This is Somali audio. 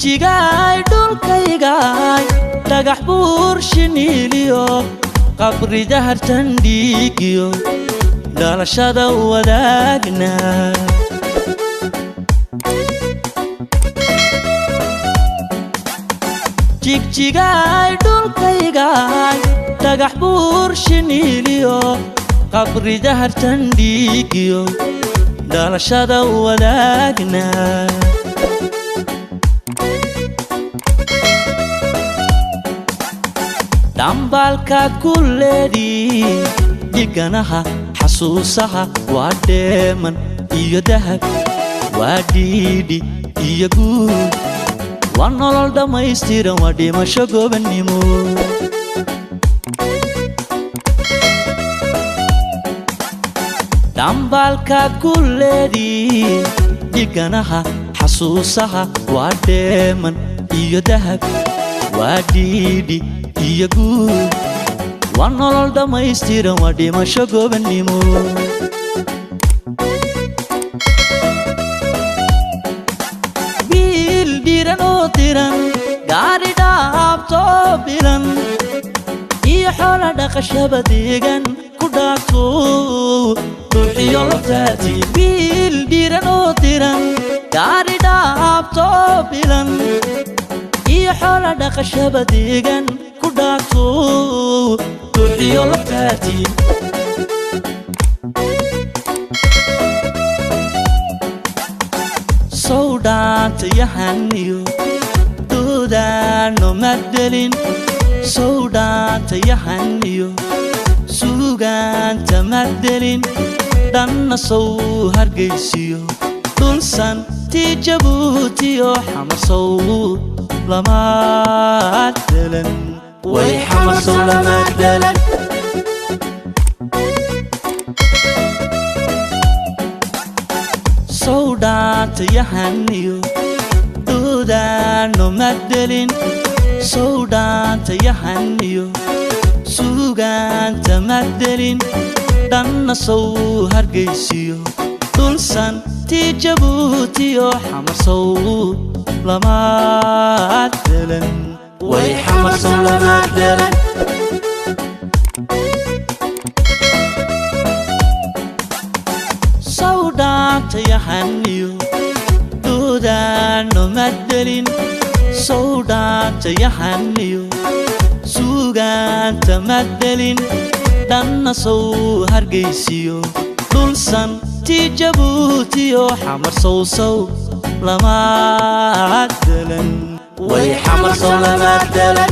jigjigaay dhulkaygaay dhagax buur shiniiliyo qabri dahartan dhiigiyo dhalashada wadaagna jigjigaay dhulkaygaay dhagax buur shiniiliyo qabri dahartan dhiigiyo dhalashada wadaagna dambalkaad ku leedii dhiganaha xasuusaha waa dheeman iyo dahab waa dhiidhi iyo guud waa nolol dhammaystiran waa dhimasho gobannimo dambalkaad ku leedii dhiganaha xasuusaha waa dheeman iyo dahab waa dhiidhi iyo guud waa nolol dhammaystiran waa dhimasho gobannimo wiil dhiran oo diran gaari dhaabtoo bilan iyo xoola dhaqashaba deegan ku dhaagto ruuxiyo laftaati wiil dhiran oo diran gaari dhaabtoo bilan iyo xoola dhaqashaba deegan ku dhaagto ruuxiyo laftaati sow dhaantayahaniyo doodaano madelin sow dhaantayahaniyo suugaanta madelin dhanna sow hargaysiyo dhulsan tii jabuutiyo xamar sow lama delan way xamar sow lama delan sow dhaantayahaniyo doodaano madelin sow dhaantayahaniyo suugaanta madelin dhanna sow hargaysiyo dhulsan tii jabuutiyo xamar sow lama delan way xamar sow lama delan sow dhaantayahaniyo doodaano madelin sow dhaantayahaniyo suugaanta madelin dhanna sow hargaysiyo dhulsan tii jabuutiyo xamar sow sow lama delan way xamar sow lama delan